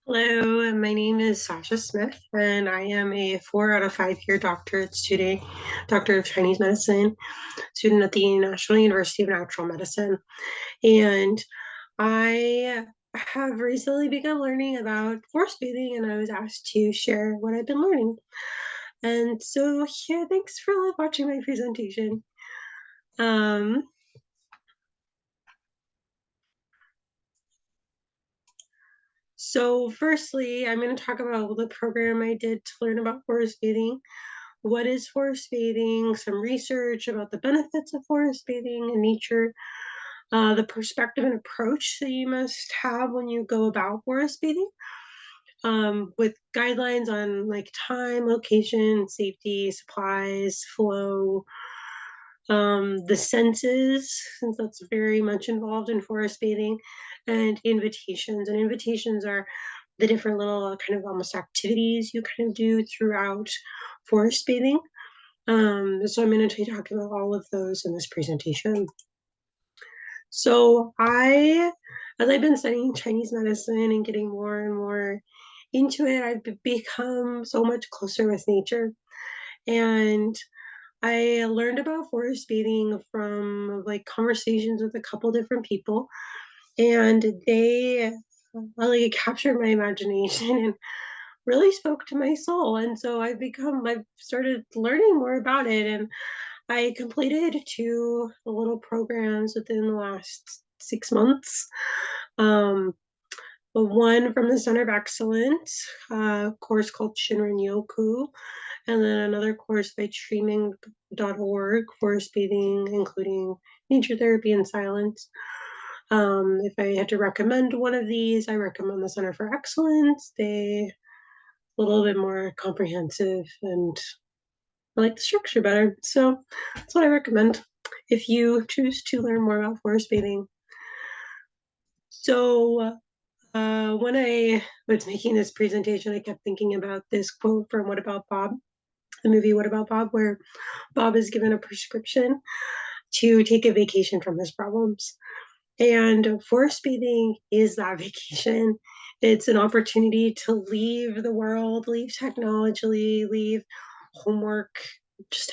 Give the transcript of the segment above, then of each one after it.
Hello, my name is Sasha Smith, and I am a 4 out of 5 year doctorate student, Doctor of Chinese Medicine student at the National University of Natural Medicine. And I have recently begun learning about forest bathing, and I was asked to share what I've been learning. And so, yeah, thanks for watching my presentation. Um, so, firstly, I'm going to talk about the program I did to learn about forest bathing. What is forest bathing, some research about the benefits of forest bathing in nature, the perspective and approach that you must have when you go about forest bathing, with guidelines on like time, location, safety, supplies, flow, the senses, since that's very much involved in forest bathing, and invitations. And invitations are the different little kind of almost activities you kind of do throughout forest bathing. So I'm going to be talking about all of those in this presentation. So as I've been studying Chinese medicine and getting more and more into it, I've become so much closer with nature. And I learned about forest bathing from like conversations with a couple different people, and they like captured my imagination and really spoke to my soul. And so I've started learning more about it, and I completed two little programs within the last 6 months. Um, one from the Center of Excellence, course called Shinrin Yoku, and then another course by treeming.org, forest bathing, including nature therapy and silence. If I had to recommend one of these, I recommend the Center for Excellence. They a little bit more comprehensive, and I like the structure better. So that's what I recommend if you choose to learn more about forest bathing. So when I was making this presentation, I kept thinking about this quote from What About Bob, the movie What About Bob, where Bob is given a prescription to take a vacation from his problems. And forest bathing is that vacation. It's an opportunity to leave the world, leave technology, leave homework, just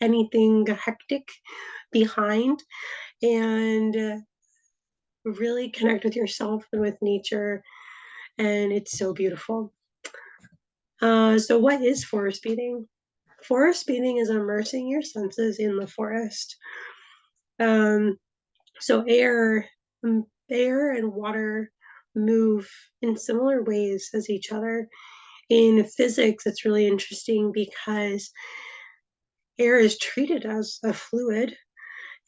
anything hectic behind, and really connect with yourself and with nature. And it's so beautiful. So, what is forest bathing? Forest bathing is immersing your senses in the forest. Um, so, air and water move in similar ways as each other. In physics, it's really interesting because air is treated as a fluid,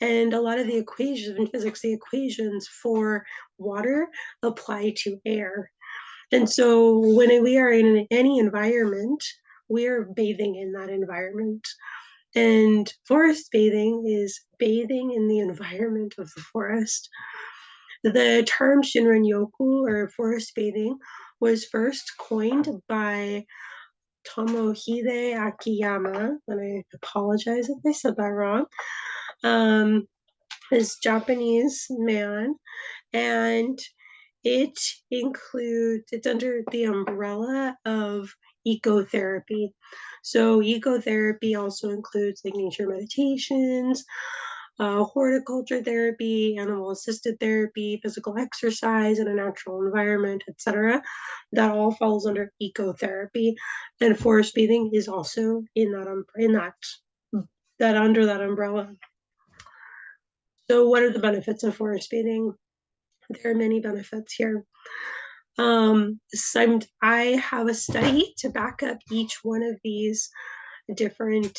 and a lot of the equations in physics, the equations for water apply to air. And so when we are in any environment, we are bathing in that environment. And forest bathing is bathing in the environment of the forest. The term Shinrin Yoku, or forest bathing, was first coined by Tomohide Akiyama, and I apologize if I said that wrong. This Japanese man, and it's under the umbrella of ecotherapy. So ecotherapy also includes like nature meditations, horticulture therapy, animal assisted therapy, physical exercise in a natural environment, etc. That all falls under ecotherapy, and forest bathing is also in that under that umbrella. So, what are the benefits of forest bathing? There are many benefits here. I have a study to back up each one of these different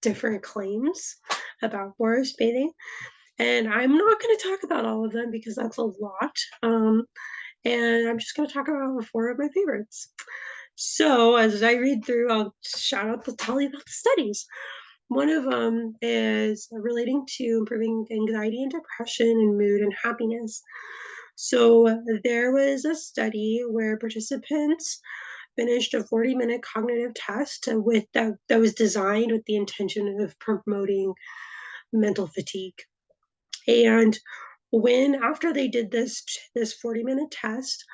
different claims about forest bathing, and I'm not going to talk about all of them because that's a lot. And I'm just going to talk about four of my favorites. So as I read through, I'll tell you about the studies. One of them is relating to improving anxiety and depression and mood and happiness. So there was a study where participants finished a 40-minute cognitive test with that was designed with the intention of promoting mental fatigue. And When after they did this 40-minute test,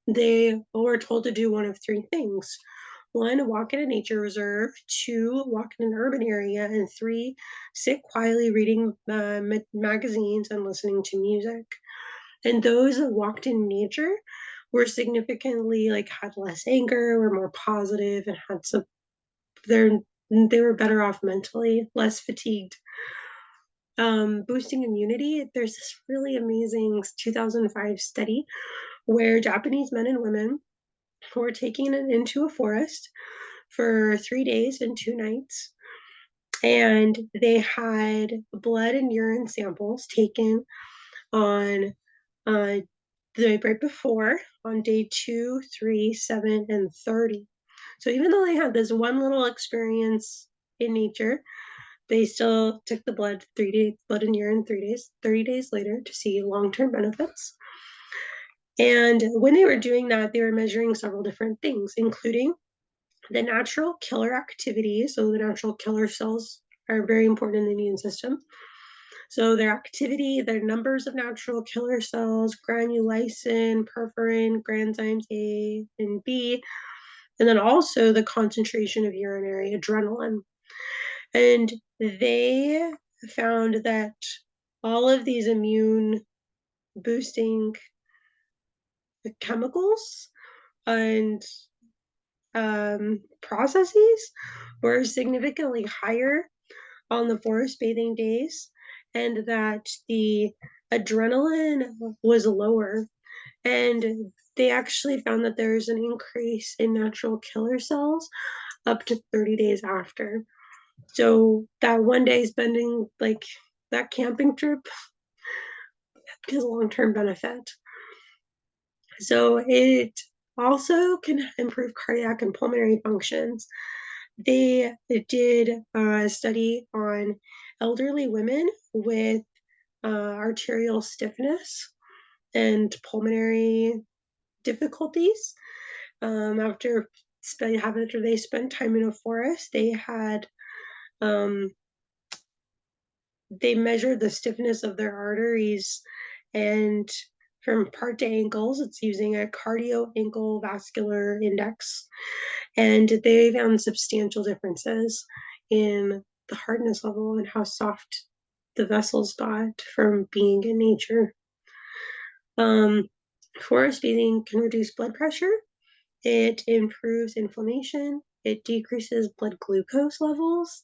they were told to do one of three things. One, walk in a nature reserve. Two, walk in an urban area. And three, sit quietly reading magazines and listening to music. And those that walked in nature were significantly like had less anger, were more positive, and had some they're they were better off mentally, less fatigued. Boosting immunity, there's this really amazing 2005 study where Japanese men and women were taken into a forest for 3 days and 2 nights, and they had blood and urine samples taken on uh, the right before on day 2, 3, 7, and 30. So even though they had this one little experience in nature, they still took the blood and urine 3 days, 30 days later to see long-term benefits. And when they were doing that, they were measuring several different things, including the natural killer activity. So the natural killer cells are very important in the immune system. So their activity, their numbers of natural killer cells, granulysin, perforin, granzymes A and B, and then also the concentration of urinary adrenaline. And they found that all of these immune boosting chemicals and processes were significantly higher on the forest bathing days, and that the adrenaline was lower. And they actually found that there's an increase in natural killer cells up to 30 days after. So that one day spending like that camping trip is a long-term benefit. So it also can improve cardiac and pulmonary functions. They did a study on elderly women with arterial stiffness and pulmonary difficulties. After they spent time in a forest, um, they measured the stiffness of their arteries, and from part to ankles, it's using a cardio ankle vascular index, and they found substantial differences in the hardness level and how soft the vessels got from being in nature. Um, Forest bathing can reduce blood pressure. It improves inflammation. It decreases blood glucose levels,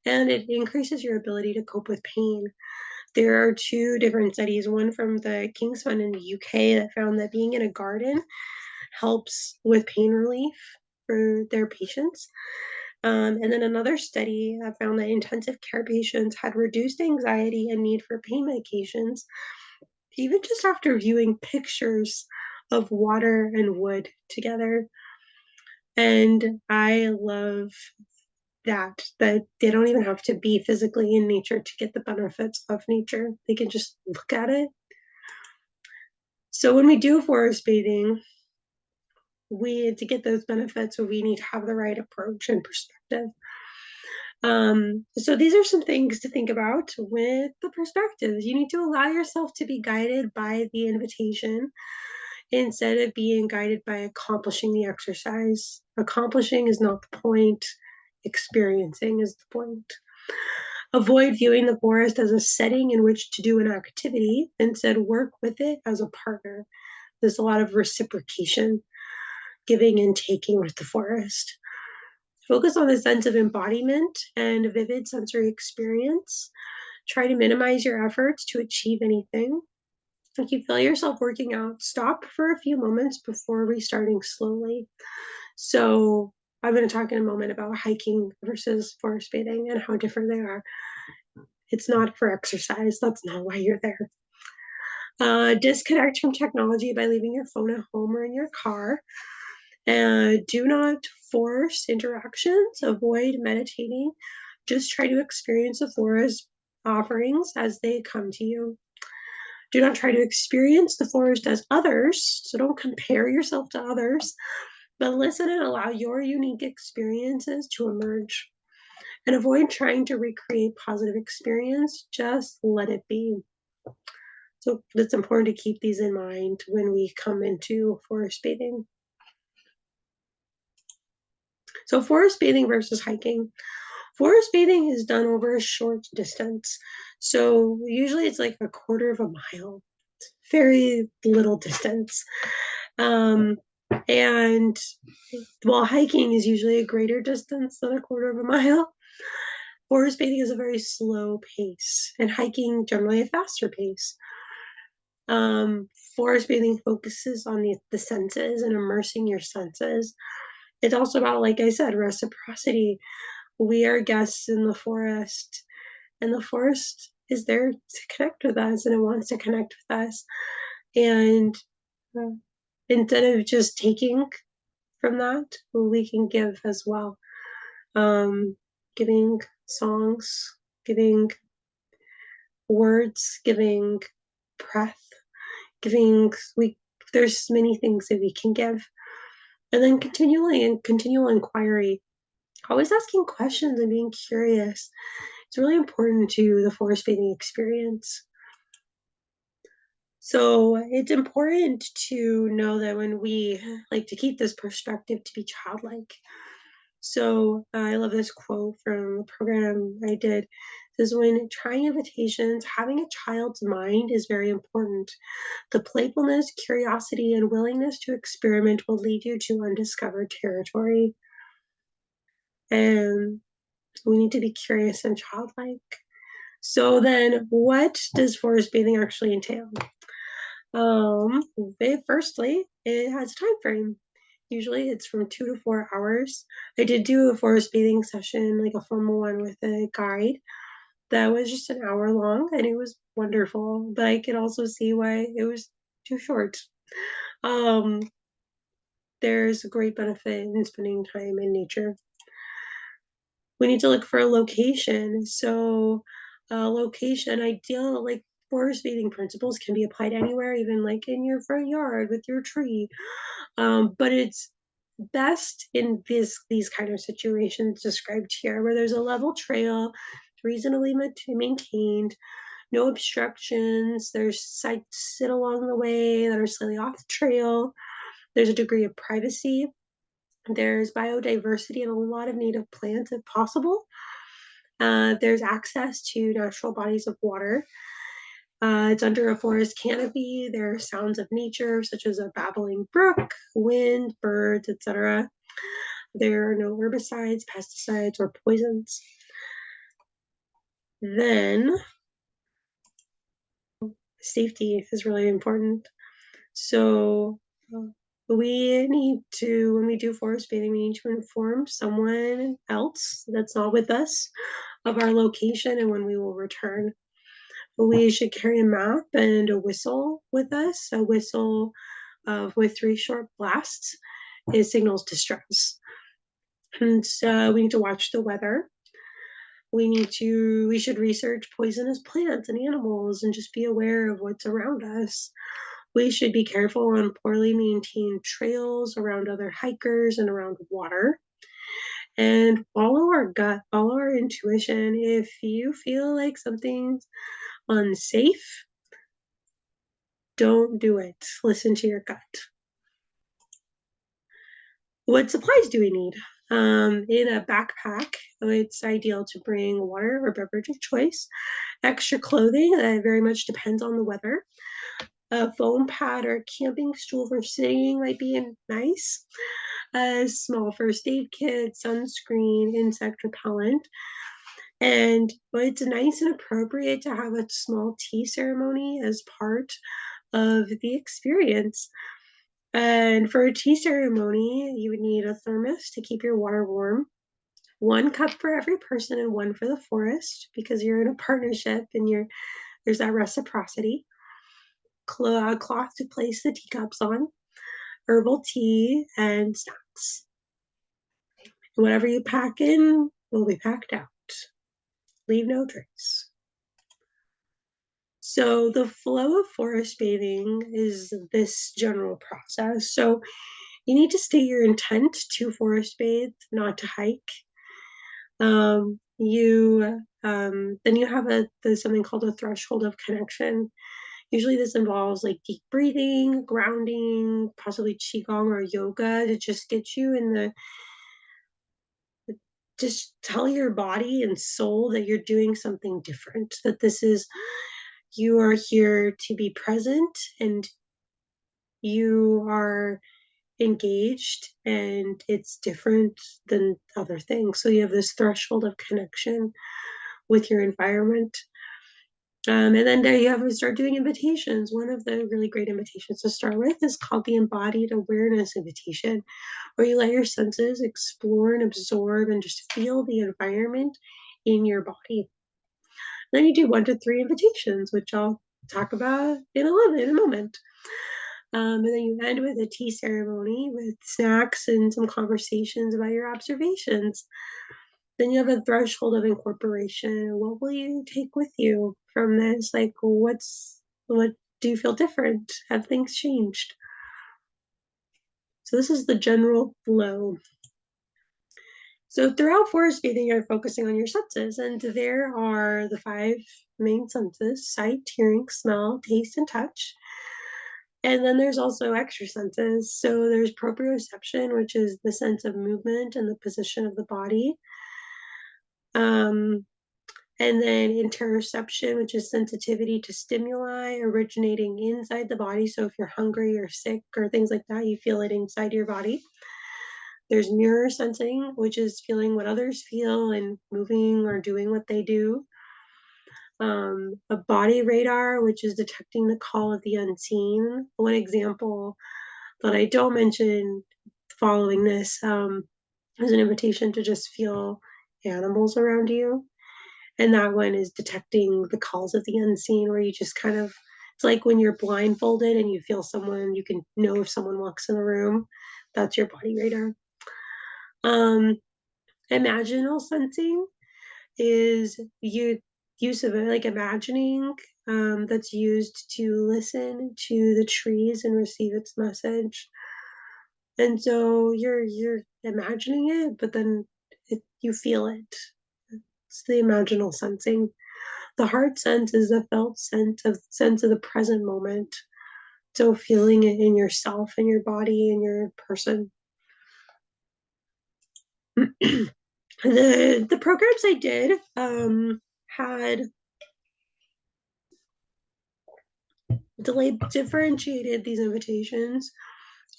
and it increases your ability to cope with pain. There are two different studies, one from the King's Fund in the UK that found that being in a garden helps with pain relief for their patients. And then another study found that intensive care patients had reduced anxiety and need for pain medications, even just after viewing pictures of water and wood together. And I love that they don't even have to be physically in nature to get the benefits of nature. They can just look at it. So when we do forest bathing, we to get those benefits, we need to have the right approach and perspective. So these are some things to think about with the perspectives. You need to allow yourself to be guided by the invitation instead of being guided by accomplishing the exercise. Accomplishing is not the point, experiencing is the point. Avoid viewing the forest as a setting in which to do an activity. Instead, work with it as a partner. There's a lot of reciprocation, giving and taking with the forest. Focus on the sense of embodiment and vivid sensory experience. Try to minimize your efforts to achieve anything. If you feel yourself working out, stop for a few moments before restarting slowly. So, I'm going to talk in a moment about hiking versus forest bathing and how different they are. It's not for exercise, that's not why you're there. Disconnect from technology by leaving your phone at home or in your car. Do not force interactions. Avoid meditating. Just try to experience the forest offerings as they come to you. Do not try to experience the forest as others. So don't compare yourself to others, but listen and allow your unique experiences to emerge. And avoid trying to recreate positive experience. Just let it be. So it's important to keep these in mind when we come into forest bathing. So forest bathing versus hiking. Forest bathing is done over a short distance. So usually it's like a quarter of a mile, very little distance. Um, and while hiking is usually a greater distance than a quarter of a mile, forest bathing is a very slow pace, and hiking generally a faster pace. Um, Forest bathing focuses on the senses and immersing your senses. It's also about, like I said, reciprocity. We are guests in the forest, and the forest is there to connect with us, and it wants to connect with us. And uh, instead of just taking from that, we can give as well. Um, Giving songs, giving words, giving breath, giving we there's many things that we can give. And then continual inquiry, always asking questions and being curious. It's really important to the forest bathing experience. So it's important to know that when we like to keep this perspective to be childlike. So I love this quote from a program I did. It says, when trying invitations, having a child's mind is very important. The playfulness, curiosity, and willingness to experiment will lead you to undiscovered territory. And we need to be curious and childlike. So then what does forest bathing actually entail? Um, Firstly, it has a time frame. Usually it's from 2 to 4 hours. I did do a forest bathing session, like a formal one with a guide. That was just an hour long and it was wonderful, but I could also see why it was too short. Um, there's a great benefit in spending time in nature. We need to look for a location. So, location ideal, like forest bathing principles can be applied anywhere, even like in your front yard with your tree. But it's best in these kind of situations described here, where there's a level trail, reasonably maintained, no obstructions. There's sites sit along the way that are slightly off the trail. There's a degree of privacy. There's biodiversity and a lot of native plants if possible. There's access to natural bodies of water. It's under a forest canopy. There are sounds of nature, such as a babbling brook, wind, birds, etc. There are no herbicides, pesticides, or poisons. Then, safety is really important. So, we need to, when we do forest bathing, we need to inform someone else that's not with us of our location and when we will return. We should carry a map and a whistle with us. A whistle with 3 short blasts. It signals distress. And we need to watch the weather. We should research poisonous plants and animals and just be aware of what's around us. We should be careful on poorly maintained trails around other hikers and around water. And follow our gut, follow our intuition. If you feel like something's unsafe, don't do it. Listen to your gut. What supplies do we need? In a backpack, it's ideal to bring water or beverage of choice, extra clothing that very much depends on the weather. A foam pad or camping stool for sitting might be nice. A small first aid kit, sunscreen, insect repellent. And it's nice and appropriate to have a small tea ceremony as part of the experience. And for a tea ceremony, you would need a thermos to keep your water warm, 1 cup for every person and one for the forest because you're in a partnership and there's that reciprocity. Cloth to place the teacups on, herbal tea, and snacks. Whatever you pack in will be packed out. Leave no trace. So the flow of forest bathing is this general process. So you need to state your intent to forest bathe, not to hike. Then you have something called a threshold of connection. Usually this involves like deep breathing, grounding, possibly qigong or yoga to just get you in the just tell your body and soul that you're doing something different, that this is you are here to be present and you are engaged and it's different than other things. So you have this threshold of connection with your environment. And then there you have to start doing invitations. One of the really great invitations to start with is called the Embodied Awareness Invitation, where you let your senses explore and absorb and just feel the environment in your body. Then you do 1 to 3 invitations, which I'll talk about in a moment. And then you end with a tea ceremony with snacks and some conversations about your observations. Then you have a threshold of incorporation. What will you take with you from this? Like, what do you feel different? Have things changed? So this is the general flow. So throughout forest bathing, you're focusing on your senses, and there are the 5 main senses: sight, hearing, smell, taste, and touch. And then there's also extra senses. So there's proprioception, which is the sense of movement and the position of the body. Um, and then interoception, which is sensitivity to stimuli originating inside the body. So if you're hungry or sick or things like that, you feel it inside your body. There's mirror sensing, which is feeling what others feel and moving or doing what they do. A body radar, which is detecting the call of the unseen. One example that I don't mention following this is an invitation to just feel animals around you. And that one is detecting the calls of the unseen, where you just kind of, it's like when you're blindfolded and you feel someone, you can know if someone walks in the room. That's your body radar. Um, Imaginal sensing is use of it, like imagining, that's used to listen to the trees and receive its message. And so you're imagining it, but then you feel it. It's the imaginal sensing. The heart sense is the felt sense of the present moment. So feeling it in yourself, in your body, in your person. The programs I did had differentiated these invitations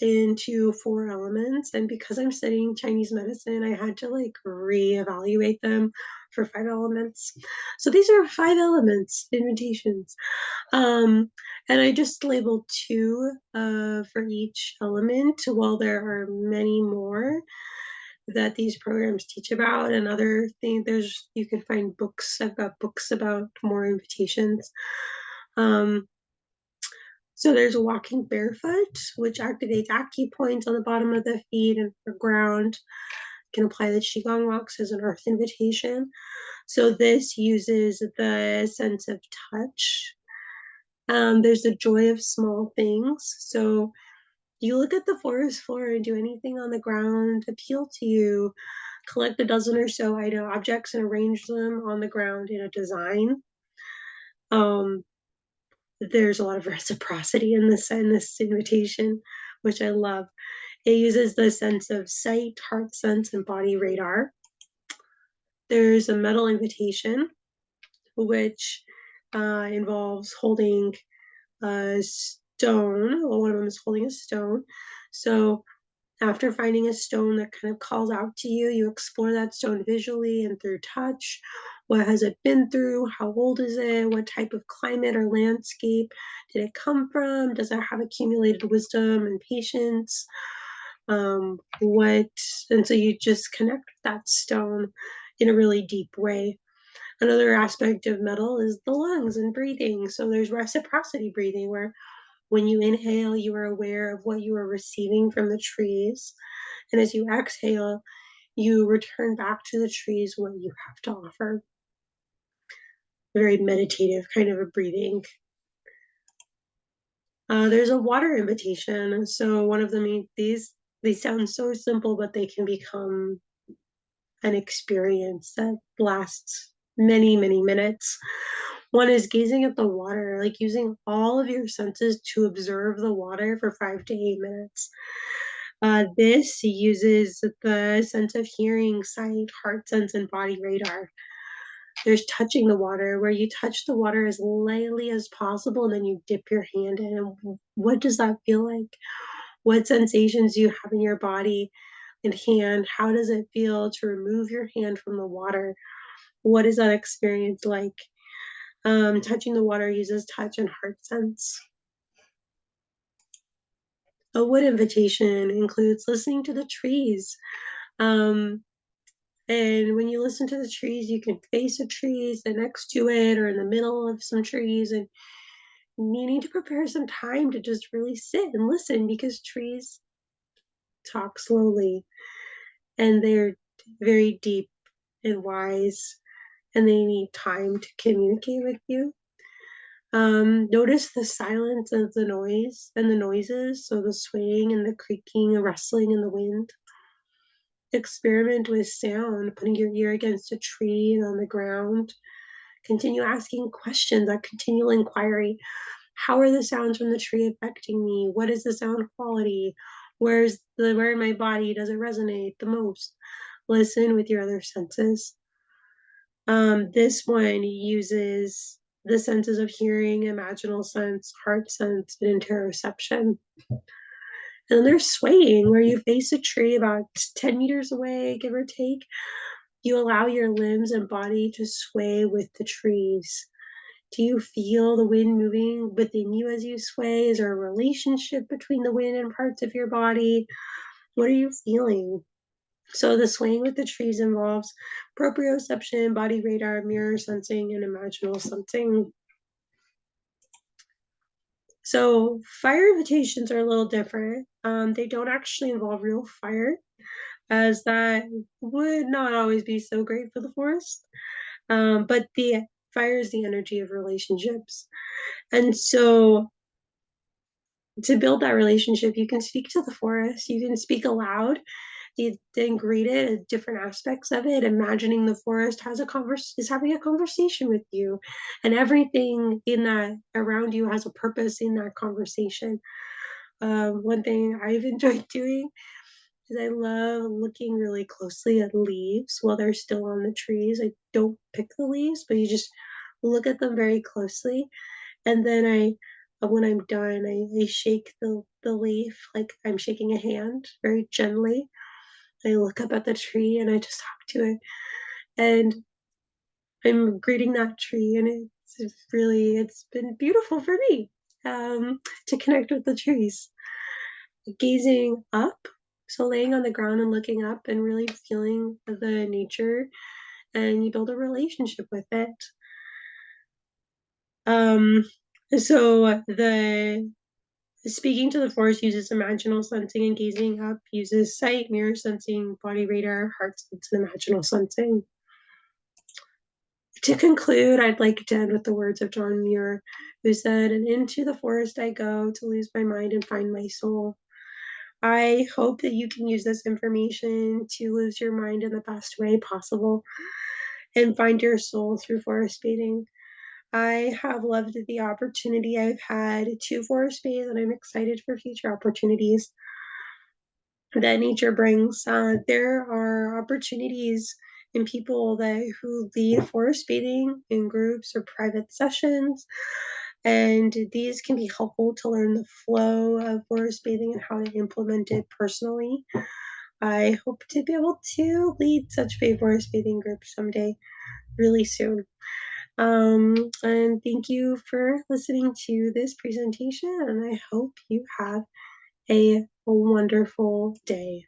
into 4 elements, and because I'm studying Chinese medicine, I had to like reevaluate them for 5 elements. So these are 5 elements invitations, and I just labeled 2 for each element, while there are many more that these programs teach about. And other things, there's, you can find books. I've got books about more invitations. So there's walking barefoot, which activates acupoints on the bottom of the feet and for ground. You can apply the Qigong rocks as an earth invitation. So this uses the sense of touch. There's the joy of small things. So you look at the forest floor and do anything on the ground appeal to you. Collect a dozen or so item objects and arrange them on the ground in a design. There's a lot of reciprocity in this invitation, which I love. It uses the sense of sight, heart sense, and body radar. There's a metal invitation, which involves holding a stone. Well, one of them is holding a stone. So after finding a stone that kind of calls out to you, you explore that stone visually and through touch. What has it been through? How old is it? What type of climate or landscape did it come from? Does it have accumulated wisdom and patience? And so you just connect with that stone in a really deep way. Another aspect of metal is the lungs and breathing. So there's reciprocity breathing, where when you inhale, you are aware of what you are receiving from the trees. And as you exhale, you return back to the trees what you have to offer. Very meditative kind of a breathing. There's a water invitation. So one of them, these sound so simple, but they can become an experience that lasts many, many minutes. One is gazing at the water, like using all of your senses to observe the water for 5 to 8 minutes. This uses the sense of hearing, sight, heart sense, and body radar. There's touching the water, where you touch the water as lightly as possible and then you dip your hand in. And what does that feel like? What sensations do you have in your body and hand? How does it feel to remove your hand from the water? What is that experience like? Touching the water uses touch and heart sense. A wood invitation includes listening to the trees. Um, and when you listen to the trees, you can face a tree, sit next to it, or in the middle of some trees, and you need to prepare some time to just really sit and listen because trees talk slowly and they're very deep and wise and they need time to communicate with you. Notice the silence of the noise and the noises, so the swaying and the creaking and rustling in the wind. Experiment with sound, putting your ear against a tree and on the ground. Continue asking questions, a continual inquiry. How are the sounds from the tree affecting me? What is the sound quality? Where in my body does it resonate the most? Listen with your other senses. This one uses the senses of hearing, imaginal sense, heart sense, and interoception. And then there's swaying, where you face a tree about 10 meters away, give or take. You allow your limbs and body to sway with the trees. Do you feel the wind moving within you as you sway? Is there a relationship between the wind and parts of your body? What are you feeling? So the swaying with the trees involves proprioception, body radar, mirror sensing, and imaginal sensing. So fire invitations are a little different. They don't actually involve real fire, as that would not always be so great for the forest. But the fire is the energy of relationships. And so to build that relationship, you can speak to the forest, you can speak aloud, the ingredient, different aspects of it, imagining the forest is having a conversation with you, and everything in that around you has a purpose in that conversation. One thing I've enjoyed doing is I love looking really closely at leaves while they're still on the trees. I don't pick the leaves, but you just look at them very closely, and then when I'm done, I shake the leaf like I'm shaking a hand very gently. I look up at the tree and I just talk to it, and I'm greeting that tree, and it's been beautiful for me to connect with the trees. Gazing up, so laying on the ground and looking up and really feeling the nature, and you build a relationship with it. Um, so the Speaking to the forest uses imaginal sensing, and gazing up uses sight, mirror sensing, body radar, heart sense, and imaginal sensing. To conclude, I'd like to end with the words of John Muir, who said, "And into the forest I go to lose my mind and find my soul." I hope that you can use this information to lose your mind in the best way possible and find your soul through forest bathing. I have loved the opportunity I've had to forest bathe, and I'm excited for future opportunities that nature brings. There are opportunities in people who lead forest bathing in groups or private sessions, and these can be helpful to learn the flow of forest bathing and how to implement it personally. I hope to be able to lead such forest bathing groups someday, really soon. And thank you for listening to this presentation, and I hope you have a wonderful day.